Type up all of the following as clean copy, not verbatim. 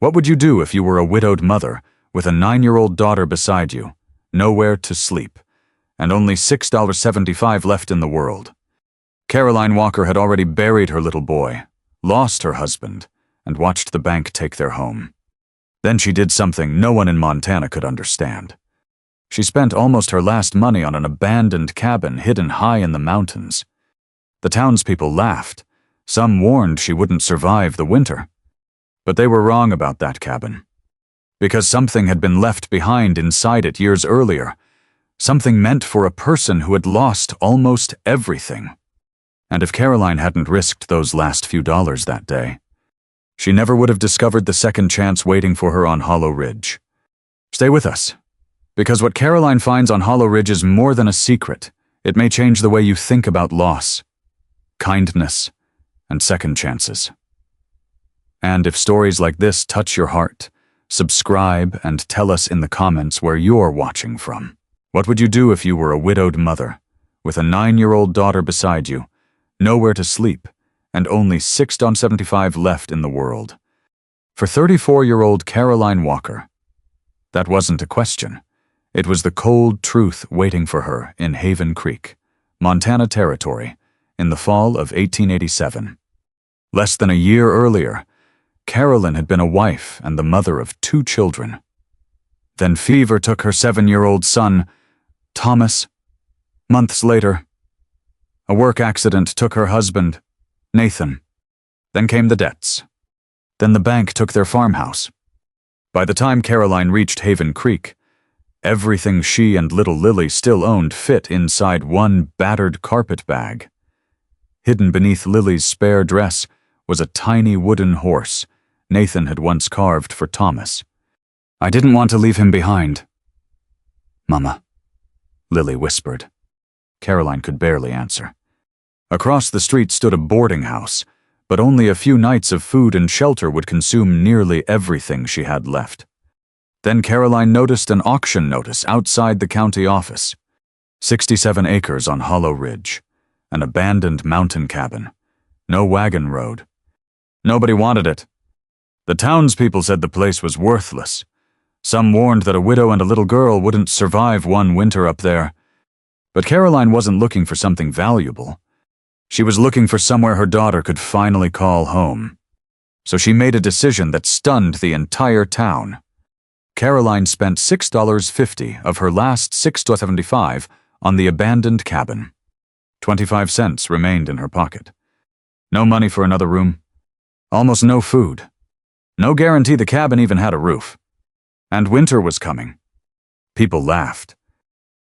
What would you do if you were a widowed mother with a 9-year-old daughter beside you, nowhere to sleep, and only $6.75 left in the world? Caroline Walker had already buried her little boy, lost her husband, and watched the bank take their home. Then she did something no one in Montana could understand. She spent almost her last money on an abandoned cabin hidden high in the mountains. The townspeople laughed. Some warned she wouldn't survive the winter. But they were wrong about that cabin. Because something had been left behind inside it years earlier. Something meant for a person who had lost almost everything. And if Caroline hadn't risked those last few dollars that day, she never would have discovered the second chance waiting for her on Hollow Ridge. Stay with us, because what Caroline finds on Hollow Ridge is more than a secret. It may change the way you think about loss, kindness, and second chances. And if stories like this touch your heart, subscribe and tell us in the comments where you're watching from. What would you do if you were a widowed mother, with a 9-year-old daughter beside you, nowhere to sleep, and only $6.75 left in the world? For 34-year-old Caroline Walker, that wasn't a question. It was the cold truth waiting for her in Haven Creek, Montana Territory, in the fall of 1887. Less than a year earlier, Carolyn had been a wife and the mother of 2 children. Then fever took her 7-year-old son, Thomas. Months later, a work accident took her husband, Nathan. Then came the debts. Then the bank took their farmhouse. By the time Caroline reached Haven Creek, everything she and little Lily still owned fit inside one battered carpet bag. Hidden beneath Lily's spare dress was a tiny wooden horse Nathan had once carved for Thomas. "I didn't want to leave him behind, Mama," Lily whispered. Caroline could barely answer. Across the street stood a boarding house, but only a few nights of food and shelter would consume nearly everything she had left. Then Caroline noticed an auction notice outside the county office. 67 acres on Hollow Ridge, an abandoned mountain cabin, no wagon road. Nobody wanted it. The townspeople said the place was worthless. Some warned that a widow and a little girl wouldn't survive one winter up there. But Caroline wasn't looking for something valuable. She was looking for somewhere her daughter could finally call home. So she made a decision that stunned the entire town. Caroline spent $6.50 of her last $6.75 on the abandoned cabin. 25 cents remained in her pocket. No money for another room. Almost no food. No guarantee the cabin even had a roof. And winter was coming. People laughed.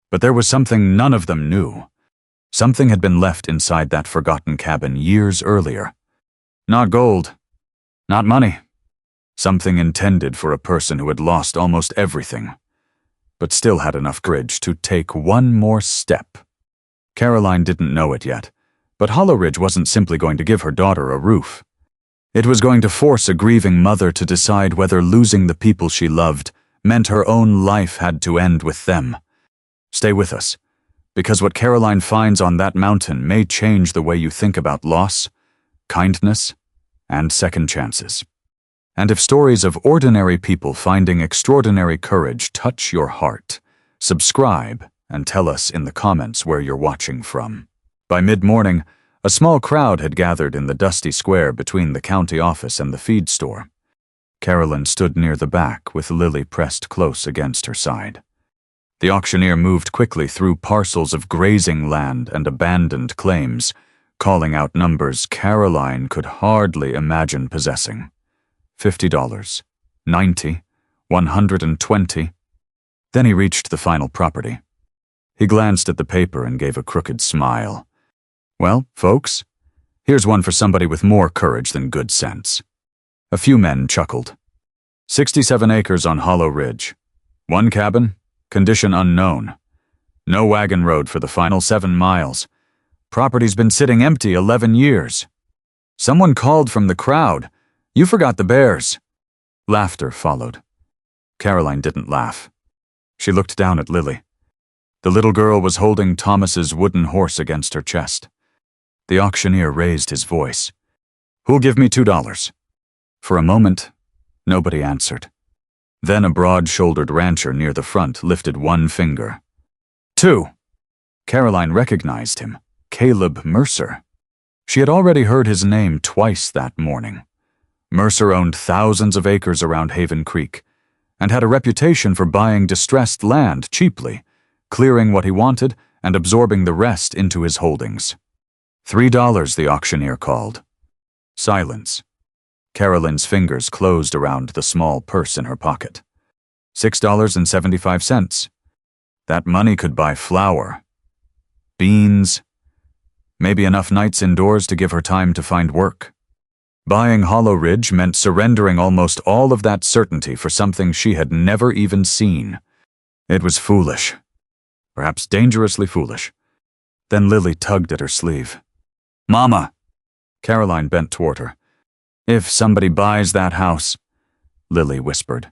But there was something none of them knew. Something had been left inside that forgotten cabin years earlier. Not gold. Not money. Something intended for a person who had lost almost everything, but still had enough courage to take one more step. Caroline didn't know it yet, but Hollow Ridge wasn't simply going to give her daughter a roof. It was going to force a grieving mother to decide whether losing the people she loved meant her own life had to end with them. Stay with us, because what Caroline finds on that mountain may change the way you think about loss, kindness, and second chances. And if stories of ordinary people finding extraordinary courage touch your heart, subscribe and tell us in the comments where you're watching from. By mid-morning, a small crowd had gathered in the dusty square between the county office and the feed store. Carolyn stood near the back with Lily pressed close against her side. The auctioneer moved quickly through parcels of grazing land and abandoned claims, calling out numbers Caroline could hardly imagine possessing. $50, $90, $120. Then he reached the final property. He glanced at the paper and gave a crooked smile. "Well, folks, here's one for somebody with more courage than good sense." A few men chuckled. 67 acres on Hollow Ridge. One cabin, condition unknown. No wagon road for the final 7 miles. Property's been sitting empty 11 years. Someone called from the crowd, "You forgot the bears." Laughter followed. Caroline didn't laugh. She looked down at Lily. The little girl was holding Thomas's wooden horse against her chest. The auctioneer raised his voice. "Who'll give me $2? For a moment, Nobody answered. Then a broad-shouldered rancher near the front lifted one finger. 2. Caroline recognized him. Caleb Mercer. She had already heard his name twice that morning. Mercer owned thousands of acres around Haven Creek and had a reputation for buying distressed land cheaply, clearing what he wanted and absorbing the rest into his holdings. $3, the auctioneer called. Silence. Carolyn's fingers closed around the small purse in her pocket. $6.75. That money could buy flour, beans, maybe enough nights indoors to give her time to find work. Buying Hollow Ridge meant surrendering almost all of that certainty for something she had never even seen. It was foolish. Perhaps dangerously foolish. Then Lily tugged at her sleeve. "Mama!" Caroline bent toward her. "If somebody buys that house," Lily whispered,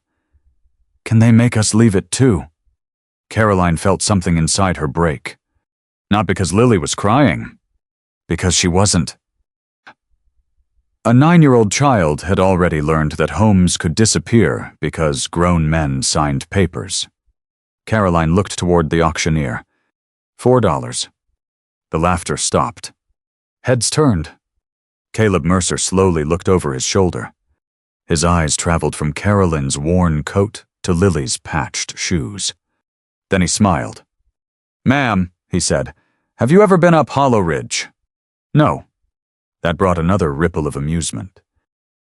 "can they make us leave it too?" Caroline felt something inside her break. Not because Lily was crying. Because she wasn't. A 9-year-old child had already learned that homes could disappear because grown men signed papers. Caroline looked toward the auctioneer. $4. The laughter stopped. Heads turned. Caleb Mercer slowly looked over his shoulder. His eyes traveled from Carolyn's worn coat to Lily's patched shoes. Then he smiled. "Ma'am," he said, "have you ever been up Hollow Ridge?" "No." That brought another ripple of amusement.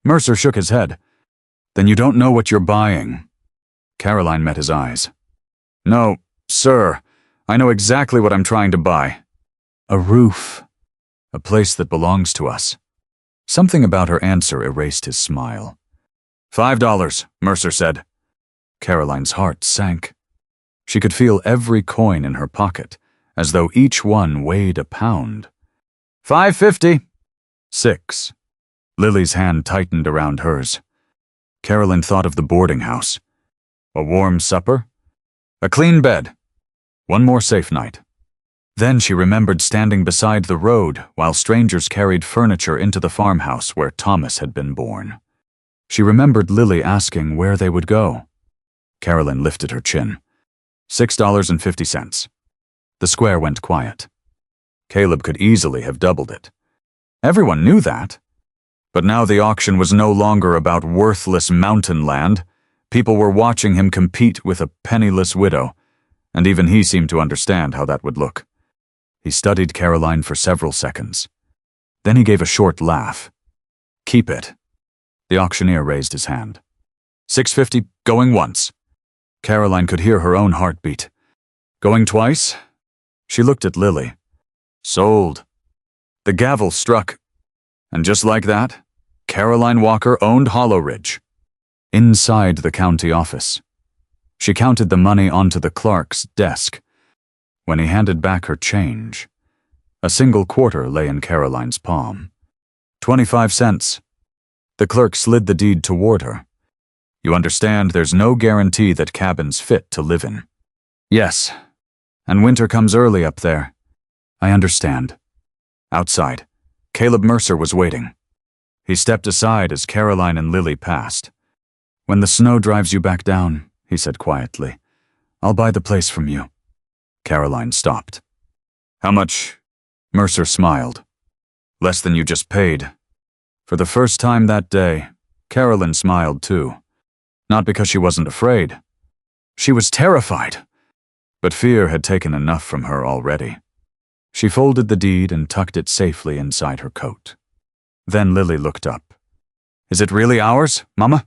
Mercer shook his head. "Then you don't know what you're buying." Caroline met his eyes. "No, sir. I know exactly what I'm trying to buy. A roof. A place that belongs to us." Something about her answer erased his smile. $5, Mercer said. Caroline's heart sank. She could feel every coin in her pocket, as though each one weighed a pound. $5.50. 6. Lily's hand tightened around hers. Carolyn thought of the boarding house. A warm supper. A clean bed. One more safe night. Then she remembered standing beside the road while strangers carried furniture into the farmhouse where Thomas had been born. She remembered Lily asking where they would go. Carolyn lifted her chin. $6.50. The square went quiet. Caleb could easily have doubled it. Everyone knew that. But now the auction was no longer about worthless mountain land. People were watching him compete with a penniless widow, and even he seemed to understand how that would look. He studied Caroline for several seconds. Then he gave a short laugh. "Keep it." The auctioneer raised his hand. $6.50, going once. Caroline could hear her own heartbeat. Going twice? She looked at Lily. Sold. The gavel struck. And just like that, Caroline Walker owned Hollow Ridge. Inside the county office. She counted the money onto the clerk's desk. When he handed back her change, a single quarter lay in Caroline's palm. 25 cents. The clerk slid the deed toward her. You understand there's no guarantee that cabin's fit to live in. Yes. And winter comes early up there. I understand. Outside, Caleb Mercer was waiting. He stepped aside as Caroline and Lily passed. When the snow drives you back down, he said quietly, I'll buy the place from you. Caroline stopped. How much? Mercer smiled. Less than you just paid. For the first time that day, Carolyn smiled too. Not because she wasn't afraid. She was terrified. But fear had taken enough from her already. She folded the deed and tucked it safely inside her coat. Then Lily looked up. Is it really ours, Mama?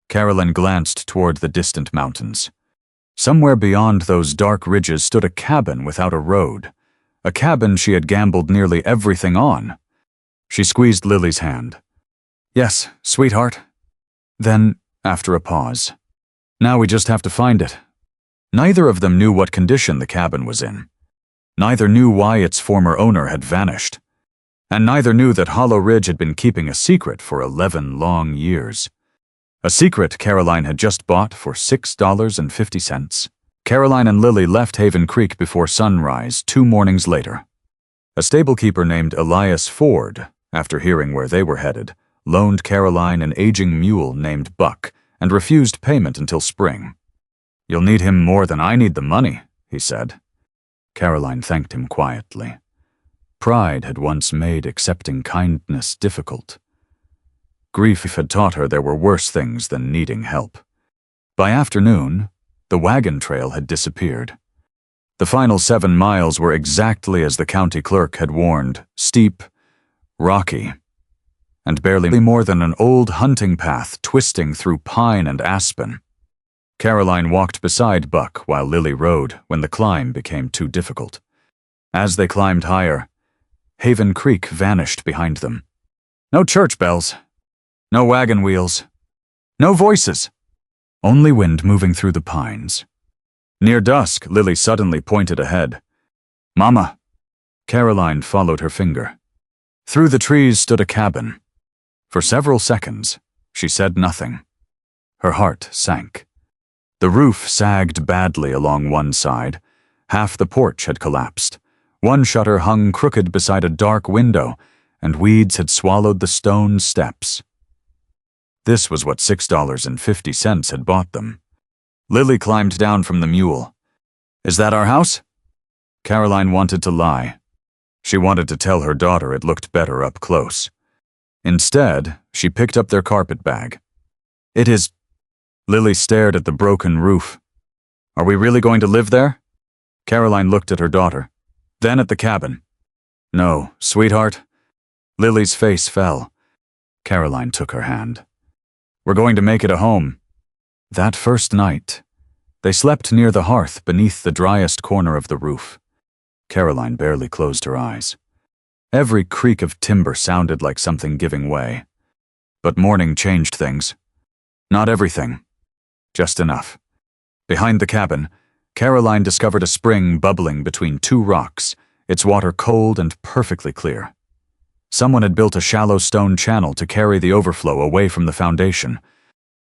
Carolyn glanced toward the distant mountains. Somewhere beyond those dark ridges stood a cabin without a road, a cabin she had gambled nearly everything on. She squeezed Lily's hand. Yes, sweetheart. Then, after a pause, now we just have to find it. Neither of them knew what condition the cabin was in. Neither knew why its former owner had vanished. And neither knew that Hollow Ridge had been keeping a secret for 11 long years. A secret Caroline had just bought for $6.50. Caroline and Lily left Haven Creek before sunrise 2 mornings later. A stablekeeper named Elias Ford, after hearing where they were headed, loaned Caroline an aging mule named Buck and refused payment until spring. "You'll need him more than I need the money," he said. Caroline thanked him quietly. Pride had once made accepting kindness difficult. Grief had taught her there were worse things than needing help. By afternoon, the wagon trail had disappeared. The final 7 miles were exactly as the county clerk had warned: steep, rocky, and barely more than an old hunting path twisting through pine and aspen. Caroline walked beside Buck while Lily rode when the climb became too difficult. As they climbed higher, Haven Creek vanished behind them. No church bells, no wagon wheels, no voices, only wind moving through the pines. Near dusk, Lily suddenly pointed ahead. "Mama." Caroline followed her finger. Through the trees stood a cabin. For several seconds, she said nothing. Her heart sank. The roof sagged badly along one side. Half the porch had collapsed. One shutter hung crooked beside a dark window, and weeds had swallowed the stone steps. This was what $6.50 had bought them. Lily climbed down from the mule. "Is that our house?" Caroline wanted to lie. She wanted to tell her daughter it looked better up close. Instead, she picked up their carpet bag. "It is." Lily stared at the broken roof. "Are we really going to live there?" Caroline looked at her daughter, then at the cabin. "No, sweetheart." Lily's face fell. Caroline took her hand. "We're going to make it a home." That first night, they slept near the hearth beneath the driest corner of the roof. Caroline barely closed her eyes. Every creak of timber sounded like something giving way. But morning changed things. Not everything, just enough. Behind the cabin, Caroline discovered a spring bubbling between 2 rocks, its water cold and perfectly clear. Someone had built a shallow stone channel to carry the overflow away from the foundation.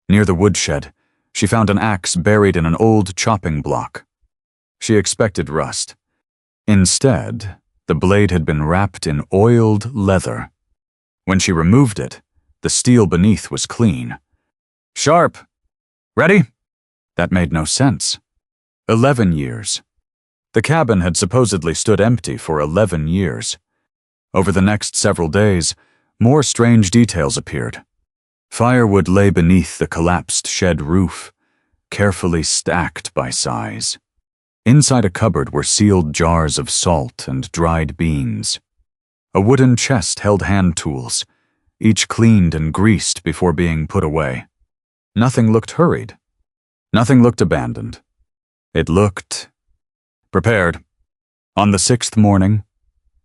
Near the woodshed, she found an axe buried in an old chopping block. She expected rust. Instead, the blade had been wrapped in oiled leather. When she removed it, the steel beneath was clean. "Sharp! Ready?" That made no sense. 11 years. The cabin had supposedly stood empty for 11 years. Over the next several days, more strange details appeared. Firewood lay beneath the collapsed shed roof, carefully stacked by size. Inside a cupboard were sealed jars of salt and dried beans. A wooden chest held hand tools, each cleaned and greased before being put away. Nothing looked hurried. Nothing looked abandoned. It looked prepared. On the 6th morning,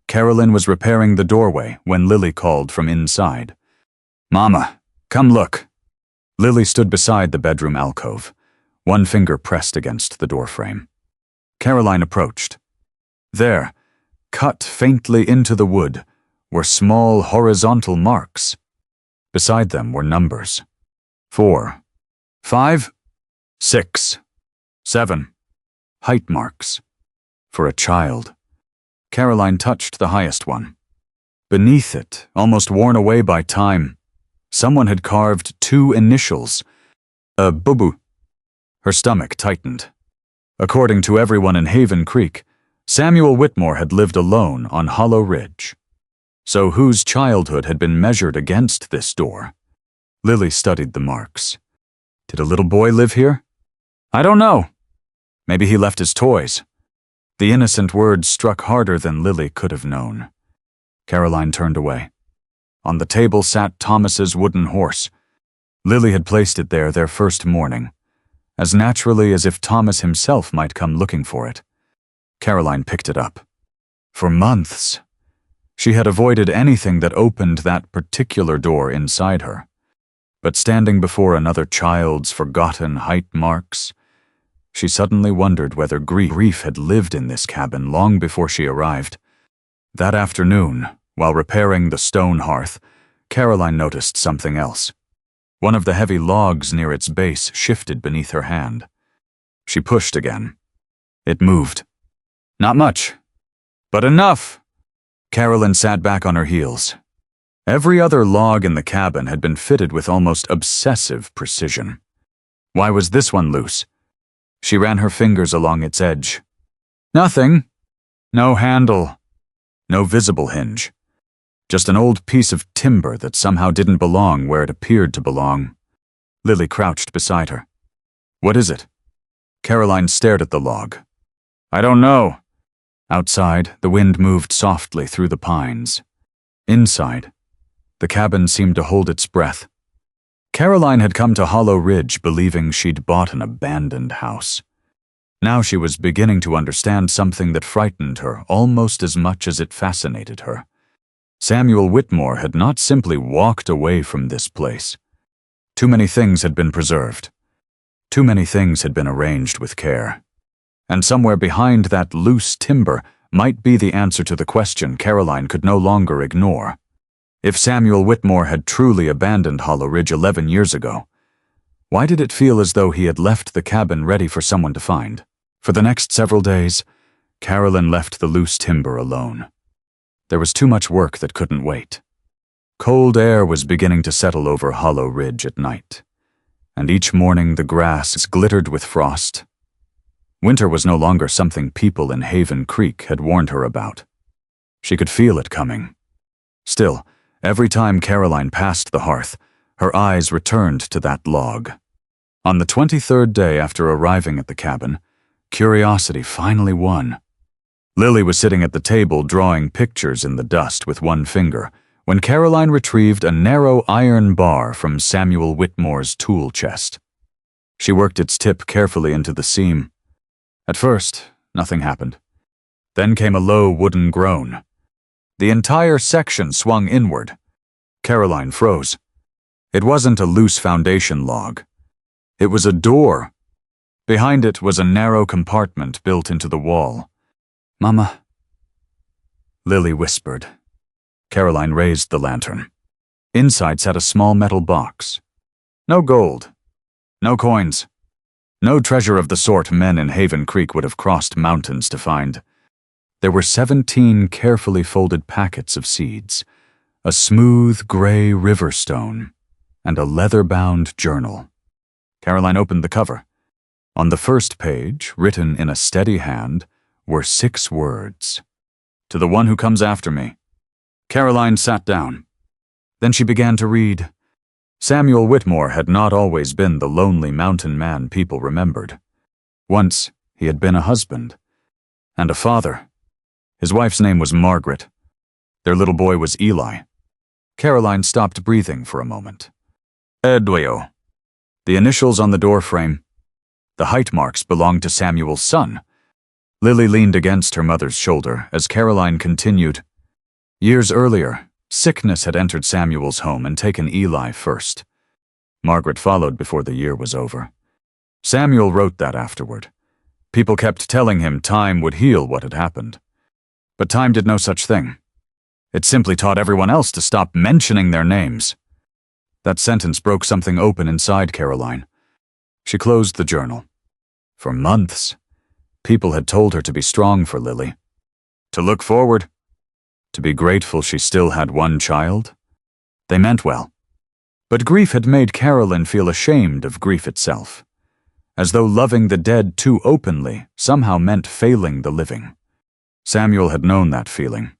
Carolyn was repairing the doorway when Lily called from inside. "Mama, come look." Lily stood beside the bedroom alcove, one finger pressed against the doorframe. Caroline approached. There, cut faintly into the wood, were small horizontal marks. Beside them were numbers. 4, 5, 6, 7. Height marks. For a child. Caroline touched the highest one. Beneath it, almost worn away by time, someone had carved 2 initials. A bubu. Her stomach tightened. According to everyone in Haven Creek, Samuel Whitmore had lived alone on Hollow Ridge. So whose childhood had been measured against this door? Lily studied the marks. Did a little boy live here? I don't know. Maybe he left his toys. The innocent words struck harder than Lily could have known. Caroline turned away. On the table sat Thomas's wooden horse. Lily had placed it there their first morning, as naturally as if Thomas himself might come looking for it. Caroline picked it up. For months, she had avoided anything that opened that particular door inside her. But standing before another child's forgotten height marks, she suddenly wondered whether grief had lived in this cabin long before she arrived. That afternoon, while repairing the stone hearth, Caroline noticed something else. One of the heavy logs near its base shifted beneath her hand. She pushed again. It moved. Not much, but enough. Caroline sat back on her heels. Every other log in the cabin had been fitted with almost obsessive precision. Why was this one loose? She ran her fingers along its edge. Nothing. No handle. No visible hinge. Just an old piece of timber that somehow didn't belong where it appeared to belong. Lily crouched beside her. What is it? Caroline stared at the log. I don't know. Outside, the wind moved softly through the pines. Inside, the cabin seemed to hold its breath. Caroline had come to Hollow Ridge believing she'd bought an abandoned house. Now she was beginning to understand something that frightened her almost as much as it fascinated her. Samuel Whitmore had not simply walked away from this place. Too many things had been preserved. Too many things had been arranged with care. And somewhere behind that loose timber might be the answer to the question Caroline could no longer ignore. If Samuel Whitmore had truly abandoned Hollow Ridge 11 years ago, why did it feel as though he had left the cabin ready for someone to find? For the next several days, Carolyn left the loose timber alone. There was too much work that couldn't wait. Cold air was beginning to settle over Hollow Ridge at night, and each morning the grass glittered with frost. Winter was no longer something people in Haven Creek had warned her about. She could feel it coming. Still, every time Caroline passed the hearth, her eyes returned to that log. On the 23rd day after arriving at the cabin, curiosity finally won. Lily was sitting at the table drawing pictures in the dust with one finger when Caroline retrieved a narrow iron bar from Samuel Whitmore's tool chest. She worked its tip carefully into the seam. At first, nothing happened. Then came a low wooden groan. The entire section swung inward. Caroline froze. It wasn't a loose foundation log. It was a door. Behind it was a narrow compartment built into the wall. Mama, Lily whispered. Caroline raised the lantern. Inside sat a small metal box. No gold. No coins. No treasure of the sort men in Haven Creek would have crossed mountains to find. There were 17 carefully folded packets of seeds, a smooth gray river stone, and a leather-bound journal. Caroline opened the cover. On the first page, written in a steady hand, were 6 words. To the one who comes after me. Caroline sat down. Then she began to read. Samuel Whitmore had not always been the lonely mountain man people remembered. Once, he had been a husband. And a father. His wife's name was Margaret. Their little boy was Eli. Caroline stopped breathing for a moment. Edwio. The initials on the doorframe. The height marks belonged to Samuel's son. Lily leaned against her mother's shoulder as Caroline continued. Years earlier, sickness had entered Samuel's home and taken Eli first. Margaret followed before the year was over. Samuel wrote that afterward. People kept telling him time would heal what had happened. But time did no such thing. It simply taught everyone else to stop mentioning their names. That sentence broke something open inside Caroline. She closed the journal. For months, people had told her to be strong for Lily, to look forward, to be grateful she still had one child. They meant well. But grief had made Caroline feel ashamed of grief itself, as though loving the dead too openly somehow meant failing the living. Samuel had known that feeling.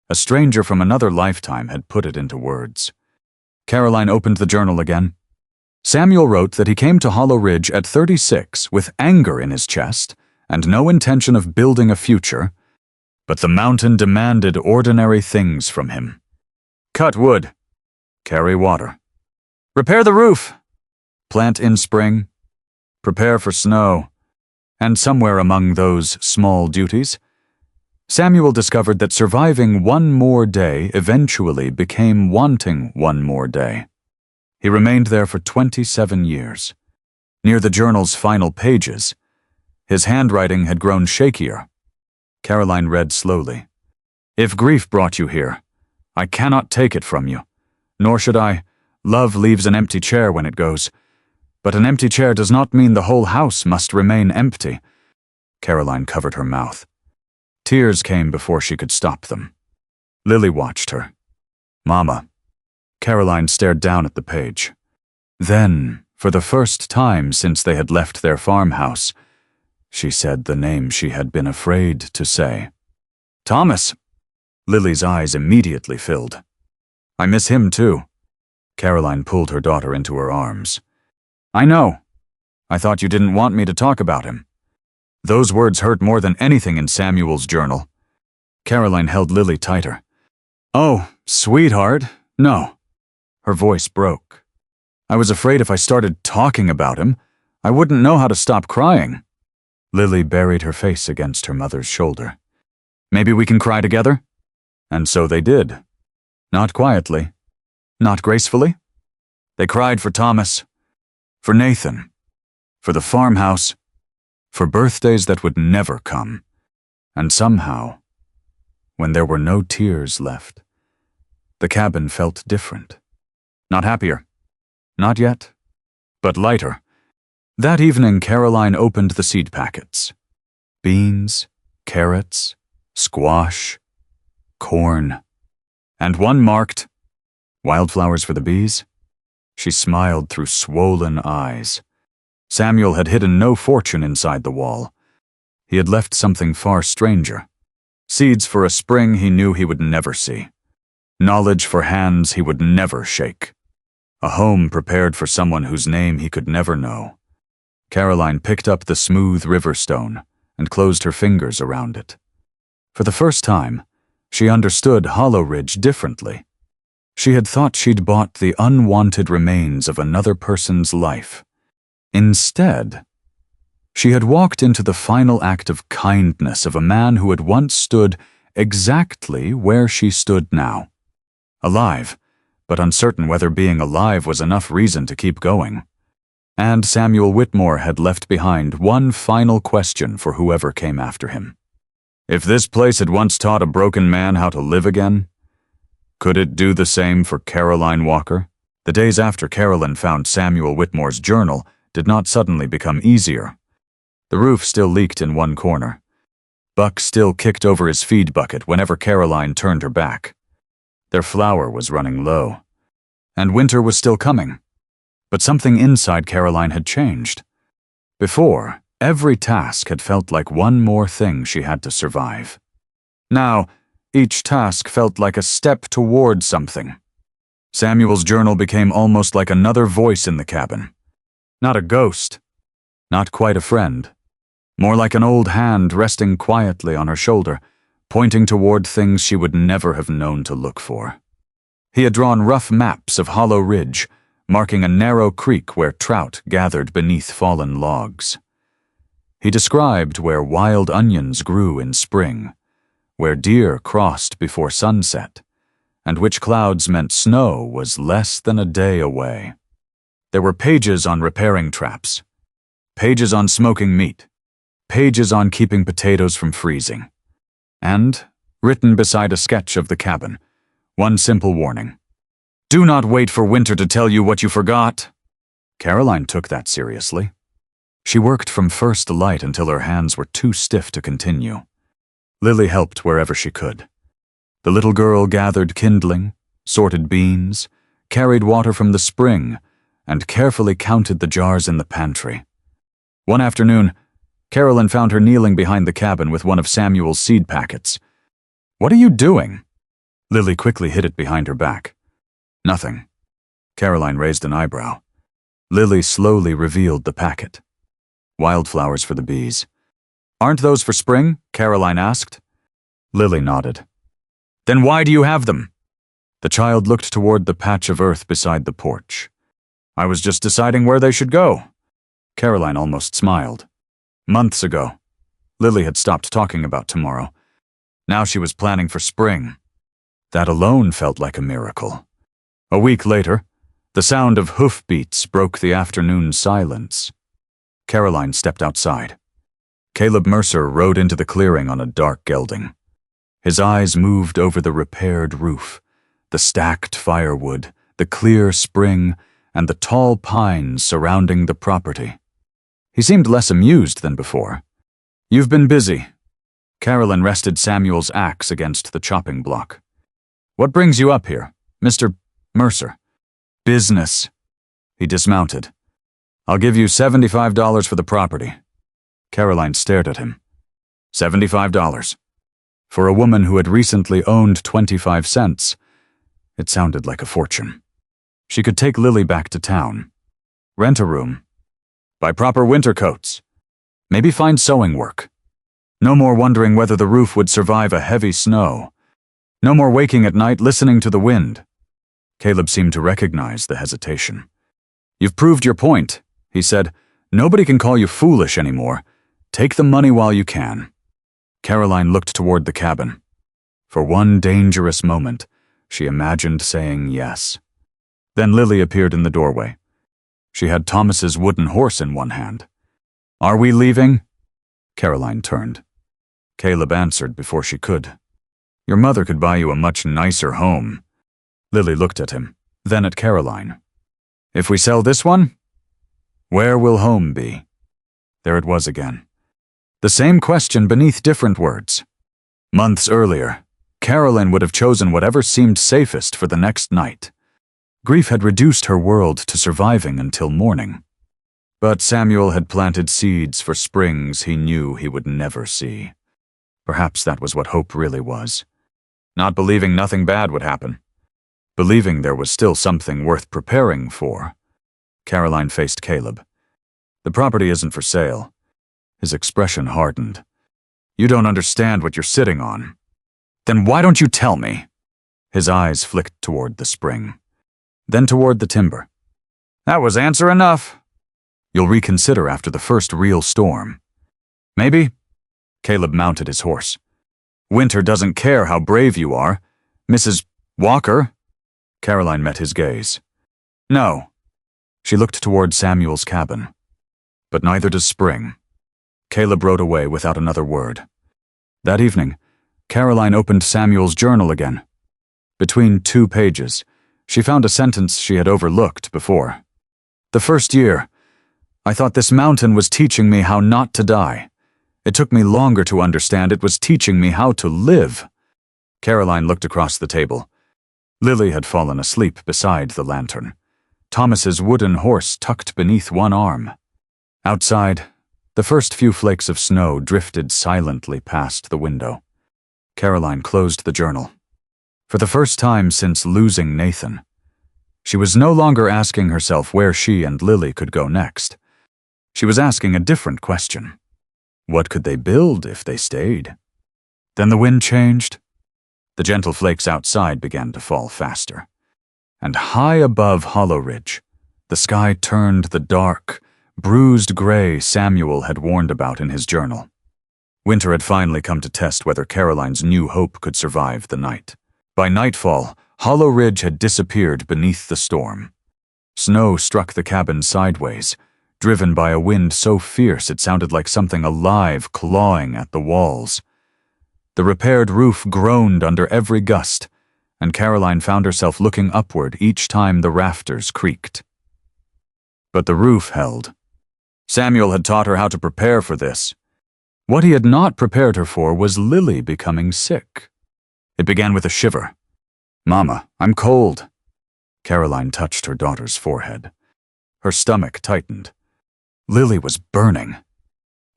A stranger from another lifetime had put it into words. Caroline opened the journal again. Samuel wrote that he came to Hollow Ridge at 36 with anger in his chest and no intention of building a future, but the mountain demanded ordinary things from him. Cut wood. Carry water. Repair the roof. Plant in spring. Prepare for snow. And somewhere among those small duties, Samuel discovered that surviving one more day eventually became wanting one more day. He remained there for 27 years. Near the journal's final pages, his handwriting had grown shakier. Caroline read slowly. If grief brought you here, I cannot take it from you, nor should I. Love leaves an empty chair when it goes, but an empty chair does not mean the whole house must remain empty. Caroline covered her mouth. Tears came before she could stop them. Lily watched her. Mama, Caroline stared down at the page. Then, for the first time since they had left their farmhouse, she said the name she had been afraid to say. Thomas! Lily's eyes immediately filled. I miss him too. Caroline pulled her daughter into her arms. I know. I thought you didn't want me to talk about him. Those words hurt more than anything in Samuel's journal. Caroline held Lily tighter. Oh, sweetheart, no. Her voice broke. I was afraid if I started talking about him, I wouldn't know how to stop crying. Lily buried her face against her mother's shoulder. Maybe we can cry together? And so they did. Not quietly. Not gracefully. They cried for Thomas, for Nathan, for the farmhouse, for birthdays that would never come. And somehow, when there were no tears left, the cabin felt different. Not happier. Not yet. But lighter. That evening, Caroline opened the seed packets. Beans, carrots, squash, corn. And one marked, wildflowers for the bees. She smiled through swollen eyes. Samuel had hidden no fortune inside the wall. He had left something far stranger. Seeds for a spring he knew he would never see. Knowledge for hands he would never shake. A home prepared for someone whose name he could never know. Caroline picked up the smooth river stone and closed her fingers around it. For the first time, she understood Hollow Ridge differently. She had thought she'd bought the unwanted remains of another person's life. Instead, she had walked into the final act of kindness of a man who had once stood exactly where she stood now. Alive, but uncertain whether being alive was enough reason to keep going. And Samuel Whitmore had left behind one final question for whoever came after him. If this place had once taught a broken man how to live again, could it do the same for Caroline Walker? The days after Carolyn found Samuel Whitmore's journal did not suddenly become easier. The roof still leaked in one corner. Buck still kicked over his feed bucket whenever Caroline turned her back. Their flour was running low. And winter was still coming. But something inside Caroline had changed. Before, every task had felt like one more thing she had to survive. Now, each task felt like a step toward something. Samuel's journal became almost like another voice in the cabin. Not a ghost. Not quite a friend. More like an old hand resting quietly on her shoulder, pointing toward things she would never have known to look for. He had drawn rough maps of Hollow Ridge, marking a narrow creek where trout gathered beneath fallen logs. He described where wild onions grew in spring, where deer crossed before sunset, and which clouds meant snow was less than a day away. There were pages on repairing traps, pages on smoking meat, pages on keeping potatoes from freezing, and, written beside a sketch of the cabin, one simple warning. Do not wait for winter to tell you what you forgot. Caroline took that seriously. She worked from first light until her hands were too stiff to continue. Lily helped wherever she could. The little girl gathered kindling, sorted beans, carried water from the spring, and carefully counted the jars in the pantry. One afternoon, Carolyn found her kneeling behind the cabin with one of Samuel's seed packets. What are you doing? Lily quickly hid it behind her back. Nothing. Caroline raised an eyebrow. Lily slowly revealed the packet. Wildflowers for the bees. Aren't those for spring? Caroline asked. Lily nodded. Then why do you have them? The child looked toward the patch of earth beside the porch. I was just deciding where they should go. Caroline almost smiled. Months ago, Lily had stopped talking about tomorrow. Now she was planning for spring. That alone felt like a miracle. A week later, the sound of hoofbeats broke the afternoon silence. Caroline stepped outside. Caleb Mercer rode into the clearing on a dark gelding. His eyes moved over the repaired roof, the stacked firewood, the clear spring, and the tall pines surrounding the property. He seemed less amused than before. You've been busy. Carolyn rested Samuel's axe against the chopping block. What brings you up here, Mr. Mercer. Business. He dismounted. I'll give you $75 for the property. Caroline stared at him. $75. For a woman who had recently owned 25 cents, it sounded like a fortune. She could take Lily back to town, rent a room, buy proper winter coats, maybe find sewing work. No more wondering whether the roof would survive a heavy snow. No more waking at night listening to the wind. Caleb seemed to recognize the hesitation. You've proved your point, he said. Nobody can call you foolish anymore. Take the money while you can. Caroline looked toward the cabin. For one dangerous moment, she imagined saying yes. Then Lily appeared in the doorway. She had Thomas's wooden horse in one hand. Are we leaving? Caroline turned. Caleb answered before she could. Your mother could buy you a much nicer home. Lily looked at him, then at Caroline. If we sell this one, where will home be? There it was again. The same question beneath different words. Months earlier, Caroline would have chosen whatever seemed safest for the next night. Grief had reduced her world to surviving until morning. But Samuel had planted seeds for springs he knew he would never see. Perhaps that was what hope really was. Not believing nothing bad would happen. Believing there was still something worth preparing for. Caroline faced Caleb. The property isn't for sale. His expression hardened. You don't understand what you're sitting on. Then why don't you tell me? His eyes flicked toward the spring, then toward the timber. That was answer enough. You'll reconsider after the first real storm. Maybe. Caleb mounted his horse. Winter doesn't care how brave you are. Mrs. Walker? Caroline met his gaze. No. She looked toward Samuel's cabin. But neither does spring. Caleb rode away without another word. That evening, Caroline opened Samuel's journal again. Between 2 pages, she found a sentence she had overlooked before. The first year, I thought this mountain was teaching me how not to die. It took me longer to understand it was teaching me how to live. Caroline looked across the table. Lily had fallen asleep beside the lantern, Thomas's wooden horse tucked beneath one arm. Outside, the first few flakes of snow drifted silently past the window. Caroline closed the journal. For the first time since losing Nathan, she was no longer asking herself where she and Lily could go next. She was asking a different question. What could they build if they stayed? Then the wind changed. The gentle flakes outside began to fall faster. And high above Hollow Ridge, the sky turned the dark, bruised gray Samuel had warned about in his journal. Winter had finally come to test whether Caroline's new hope could survive the night. By nightfall, Hollow Ridge had disappeared beneath the storm. Snow struck the cabin sideways, driven by a wind so fierce it sounded like something alive clawing at the walls. The repaired roof groaned under every gust, and Caroline found herself looking upward each time the rafters creaked. But the roof held. Samuel had taught her how to prepare for this. What he had not prepared her for was Lily becoming sick. It began with a shiver. Mama, I'm cold. Caroline touched her daughter's forehead. Her stomach tightened. Lily was burning.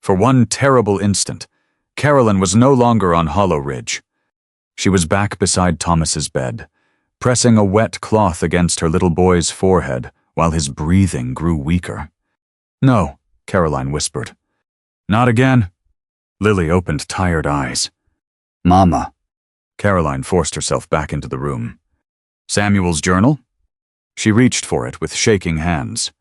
For one terrible instant, Caroline was no longer on Hollow Ridge. She was back beside Thomas's bed, pressing a wet cloth against her little boy's forehead while his breathing grew weaker. No, Caroline whispered. Not again. Lily opened tired eyes. Mama. Caroline forced herself back into the room. Samuel's journal? She reached for it with shaking hands.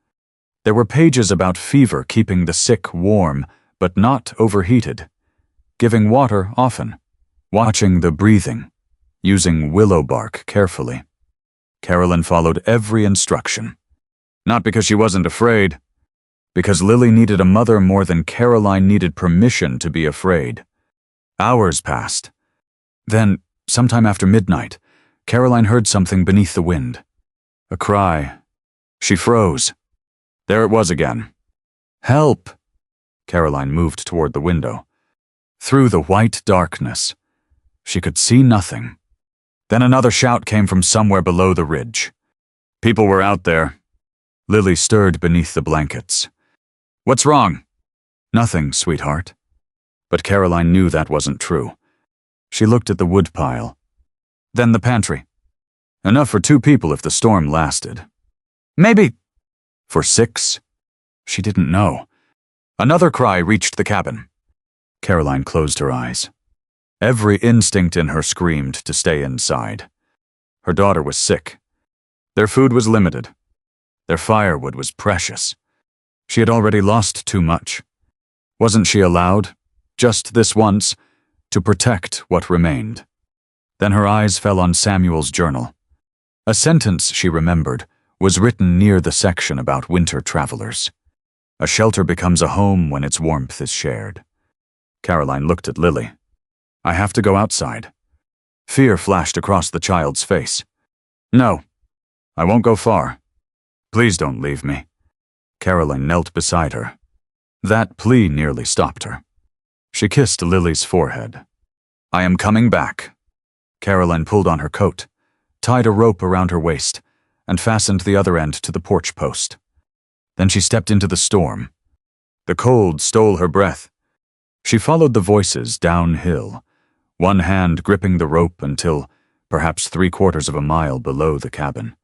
There were pages about fever keeping the sick warm, but not overheated, giving water often, watching the breathing, using willow bark carefully. Caroline followed every instruction. Not because she wasn't afraid, because Lily needed a mother more than Caroline needed permission to be afraid. Hours passed. Then, sometime after midnight, Caroline heard something beneath the wind. A cry. She froze. There it was again. Help! Caroline moved toward the window. Through the white darkness, she could see nothing. Then another shout came from somewhere below the ridge. People were out there. Lily stirred beneath the blankets. What's wrong? Nothing, sweetheart. But Caroline knew that wasn't true. She looked at the woodpile. Then the pantry. Enough for 2 people if the storm lasted. Maybe for 6? She didn't know. Another cry reached the cabin. Caroline closed her eyes. Every instinct in her screamed to stay inside. Her daughter was sick. Their food was limited. Their firewood was precious. She had already lost too much. Wasn't she allowed, just this once, to protect what remained? Then her eyes fell on Samuel's journal. A sentence she remembered was written near the section about winter travelers. A shelter becomes a home when its warmth is shared. Caroline looked at Lily. I have to go outside. Fear flashed across the child's face. No, I won't go far. Please don't leave me. Caroline knelt beside her. That plea nearly stopped her. She kissed Lily's forehead. I am coming back. Caroline pulled on her coat, tied a rope around her waist, and fastened the other end to the porch post. Then she stepped into the storm. The cold stole her breath. She followed the voices downhill, one hand gripping the rope until perhaps 3/4 of a mile below the cabin.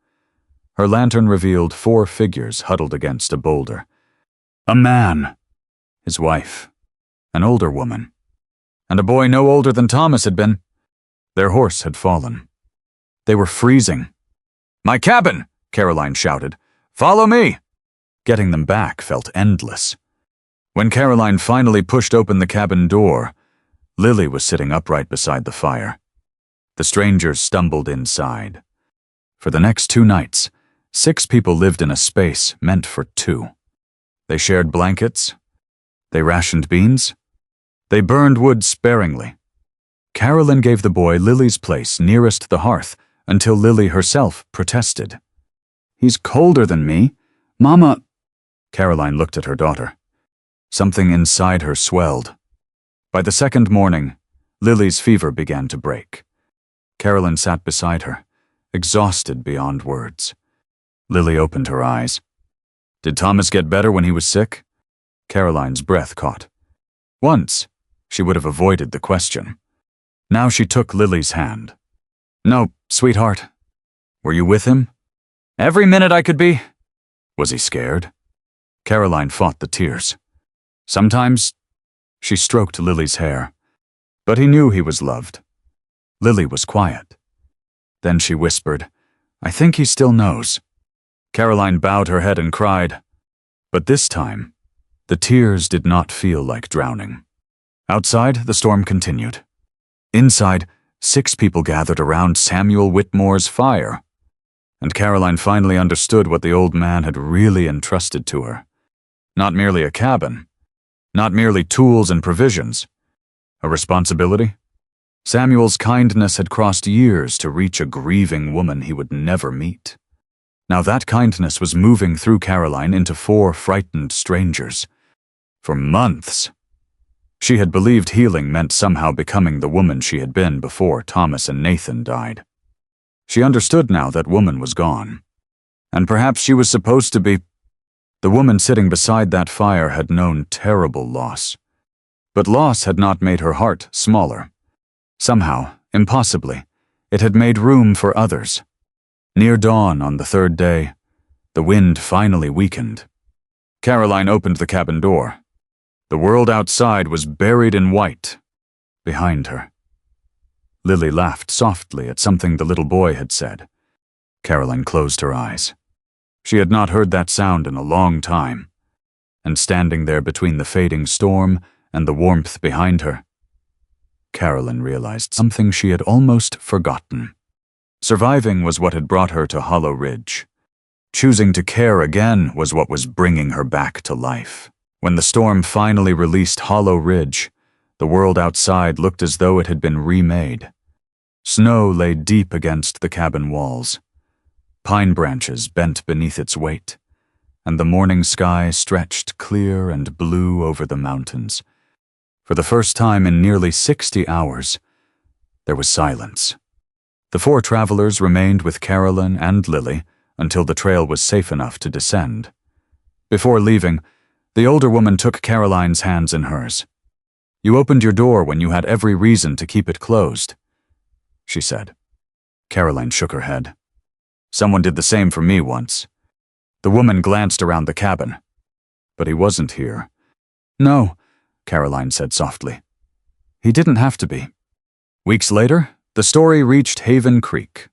Her lantern revealed 4 figures huddled against a boulder. A man, his wife, an older woman, and a boy no older than Thomas had been. Their horse had fallen. They were freezing. My cabin, Caroline shouted. Follow me! Getting them back felt endless. When Caroline finally pushed open the cabin door, Lily was sitting upright beside the fire. The strangers stumbled inside. For the next 2 nights, 6 people lived in a space meant for 2. They shared blankets. They rationed beans. They burned wood sparingly. Carolyn gave the boy Lily's place nearest the hearth until Lily herself protested. He's colder than me. Mama. Caroline looked at her daughter. Something inside her swelled. By the 2nd morning, Lily's fever began to break. Carolyn sat beside her, exhausted beyond words. Lily opened her eyes. Did Thomas get better when he was sick? Caroline's breath caught. Once, she would have avoided the question. Now she took Lily's hand. No, sweetheart. Were you with him? Every minute I could be. Was he scared? Caroline fought the tears. Sometimes, she stroked Lily's hair. But he knew he was loved. Lily was quiet. Then she whispered, I think he still knows. Caroline bowed her head and cried. But this time, the tears did not feel like drowning. Outside, the storm continued. Inside, 6 people gathered around Samuel Whitmore's fire. And Caroline finally understood what the old man had really entrusted to her. Not merely a cabin. Not merely tools and provisions. A responsibility? Samuel's kindness had crossed years to reach a grieving woman he would never meet. Now that kindness was moving through Caroline into 4 frightened strangers. For months, she had believed healing meant somehow becoming the woman she had been before Thomas and Nathan died. She understood now that woman was gone. And perhaps she was supposed to be. The woman sitting beside that fire had known terrible loss. But loss had not made her heart smaller. Somehow, impossibly, it had made room for others. Near dawn on the 3rd day, the wind finally weakened. Caroline opened the cabin door. The world outside was buried in white, behind her. Lily laughed softly at something the little boy had said. Caroline closed her eyes. She had not heard that sound in a long time. And standing there between the fading storm and the warmth behind her, Caroline realized something she had almost forgotten. Surviving was what had brought her to Hollow Ridge. Choosing to care again was what was bringing her back to life. When the storm finally released Hollow Ridge, the world outside looked as though it had been remade. Snow lay deep against the cabin walls. Pine branches bent beneath its weight, and the morning sky stretched clear and blue over the mountains. For the first time in nearly 60 hours, there was silence. The 4 travelers remained with Caroline and Lily until the trail was safe enough to descend. Before leaving, the older woman took Caroline's hands in hers. "You opened your door when you had every reason to keep it closed," she said. Caroline shook her head. "Someone did the same for me once." The woman glanced around the cabin. "But he wasn't here." "No," Caroline said softly. "He didn't have to be." Weeks later, the story reached Haven Creek.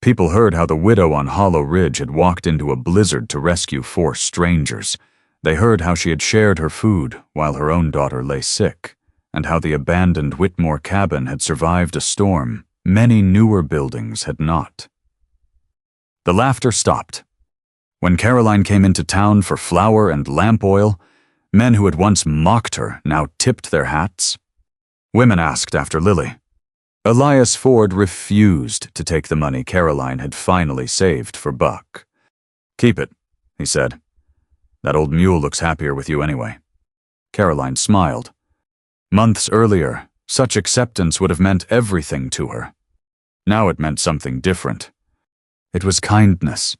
People heard how the widow on Hollow Ridge had walked into a blizzard to rescue 4 strangers. They heard how she had shared her food while her own daughter lay sick, and how the abandoned Whitmore cabin had survived a storm many newer buildings had not. The laughter stopped. When Caroline came into town for flour and lamp oil, men who had once mocked her now tipped their hats. Women asked after Lily. Elias Ford refused to take the money Caroline had finally saved for Buck. "Keep it," he said. "That old mule looks happier with you anyway." Caroline smiled. Months earlier, such acceptance would have meant everything to her. Now it meant something different. It was kindness.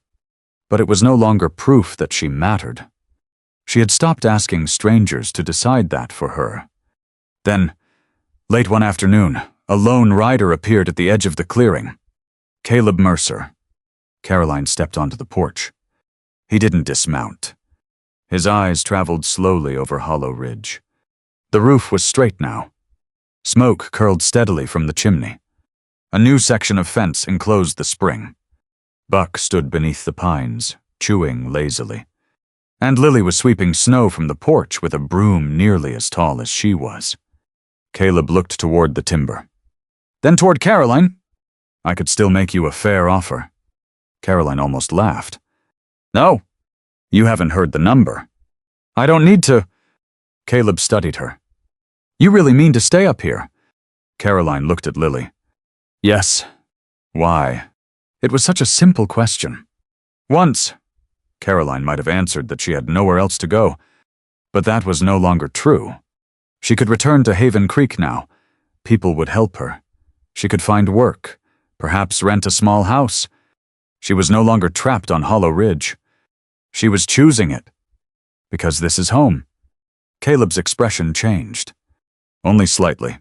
But it was no longer proof that she mattered. She had stopped asking strangers to decide that for her. Then, late one afternoon, a lone rider appeared at the edge of the clearing. Caleb Mercer. Caroline stepped onto the porch. He didn't dismount. His eyes traveled slowly over Hollow Ridge. The roof was straight now. Smoke curled steadily from the chimney. A new section of fence enclosed the spring. Buck stood beneath the pines, chewing lazily. And Lily was sweeping snow from the porch with a broom nearly as tall as she was. Caleb looked toward the timber. Then toward Caroline. "I could still make you a fair offer." Caroline almost laughed. "No, you haven't heard the number." "I don't need to." Caleb studied her. "You really mean to stay up here?" Caroline looked at Lily. "Yes." "Why?" It was such a simple question. Once, Caroline might have answered that she had nowhere else to go, but that was no longer true. She could return to Haven Creek now. People would help her. She could find work, perhaps rent a small house. She was no longer trapped on Hollow Ridge. She was choosing it. Because this is home. Caleb's expression changed. Only slightly.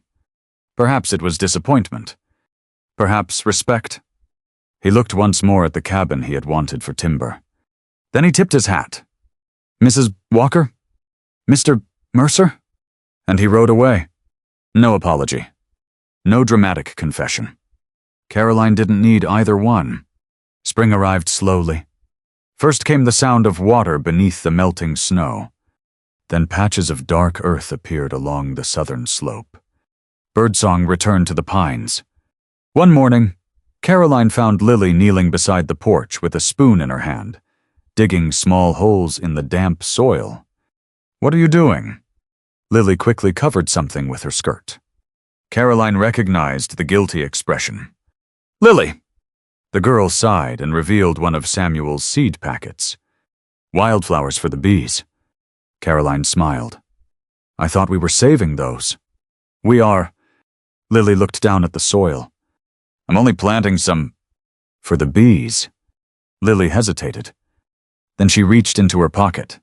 Perhaps it was disappointment. Perhaps respect. He looked once more at the cabin he had wanted for timber. Then he tipped his hat. "Mrs. Walker? Mr. Mercer?" And he rode away. No apology. No dramatic confession. Caroline didn't need either one. Spring arrived slowly. First came the sound of water beneath the melting snow. Then patches of dark earth appeared along the southern slope. Birdsong returned to the pines. One morning, Caroline found Lily kneeling beside the porch with a spoon in her hand, digging small holes in the damp soil. "What are you doing?" Lily quickly covered something with her skirt. Caroline recognized the guilty expression. "Lily!" The girl sighed and revealed one of Samuel's seed packets. "Wildflowers for the bees." Caroline smiled. "I thought we were saving those." "We are." Lily looked down at the soil. "I'm only planting some for the bees." Lily hesitated. Then she reached into her pocket.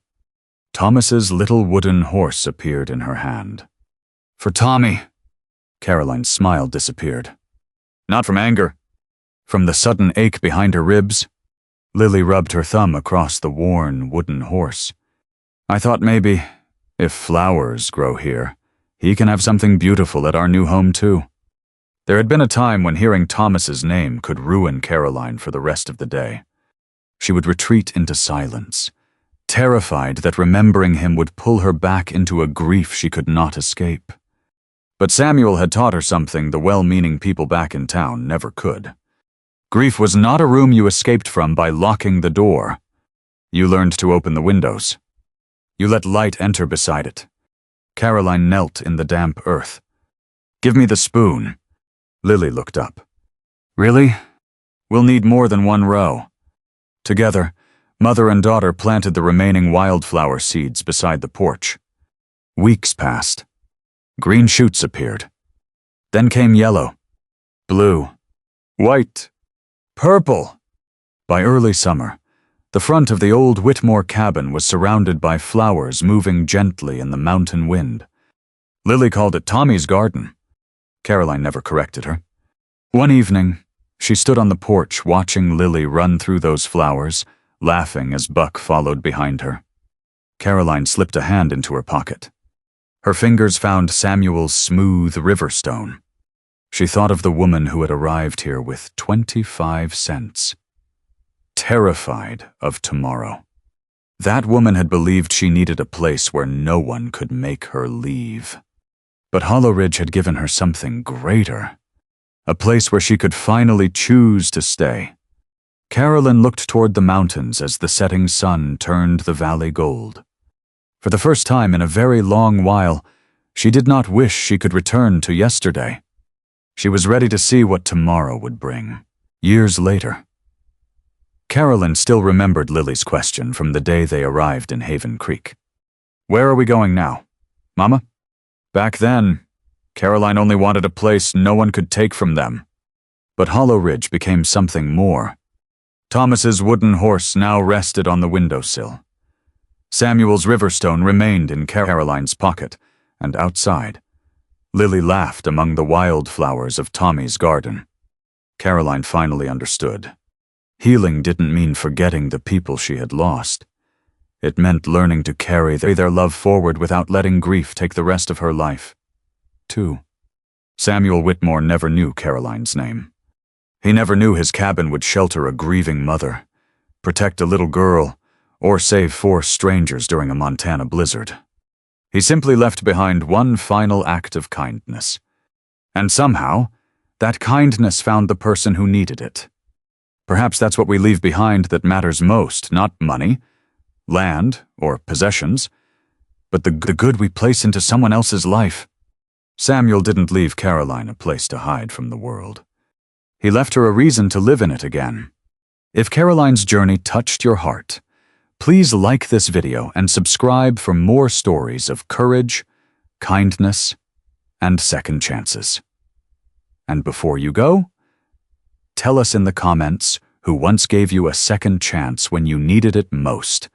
Thomas's little wooden horse appeared in her hand. "For Tommy." Caroline's smile disappeared. "Not from anger." From the sudden ache behind her ribs, Lily rubbed her thumb across the worn wooden horse. "I thought maybe, if flowers grow here, he can have something beautiful at our new home too." There had been a time when hearing Thomas's name could ruin Caroline for the rest of the day. She would retreat into silence, terrified that remembering him would pull her back into a grief she could not escape. But Samuel had taught her something the well-meaning people back in town never could. Grief was not a room you escaped from by locking the door. You learned to open the windows. You let light enter beside it. Caroline knelt in the damp earth. "Give me the spoon." Lily looked up. "Really? We'll need more than one row." Together, mother and daughter planted the remaining wildflower seeds beside the porch. Weeks passed. Green shoots appeared. Then came yellow, blue, white, purple. By early summer, the front of the old Whitmore cabin was surrounded by flowers moving gently in the mountain wind. Lily called it Tommy's garden. Caroline never corrected her. One evening, she stood on the porch watching Lily run through those flowers, laughing as Buck followed behind her. Caroline slipped a hand into her pocket. Her fingers found Samuel's smooth river stone. She thought of the woman who had arrived here with 25 cents. Terrified of tomorrow. That woman had believed she needed a place where no one could make her leave. But Hollow Ridge had given her something greater. A place where she could finally choose to stay. Carolyn looked toward the mountains as the setting sun turned the valley gold. For the first time in a very long while, she did not wish she could return to yesterday. She was ready to see what tomorrow would bring. Years later. Carolyn still remembered Lily's question from the day they arrived in Haven Creek. "Where are we going now, Mama?" Back then, Caroline only wanted a place no one could take from them. But Hollow Ridge became something more. Thomas's wooden horse now rested on the windowsill. Samuel's riverstone remained in Caroline's pocket, and outside, Lily laughed among the wildflowers of Tommy's garden. Caroline finally understood. Healing didn't mean forgetting the people she had lost. It meant learning to carry their love forward without letting grief take the rest of her life. 2. Samuel Whitmore never knew Caroline's name. He never knew his cabin would shelter a grieving mother, protect a little girl, or save 4 strangers during a Montana blizzard. He simply left behind one final act of kindness. And somehow, that kindness found the person who needed it. Perhaps that's what we leave behind that matters most, not money, land, or possessions, but the good we place into someone else's life. Samuel didn't leave Caroline a place to hide from the world. He left her a reason to live in it again. If Caroline's journey touched your heart, please like this video and subscribe for more stories of courage, kindness, and second chances. And before you go, tell us in the comments who once gave you a second chance when you needed it most.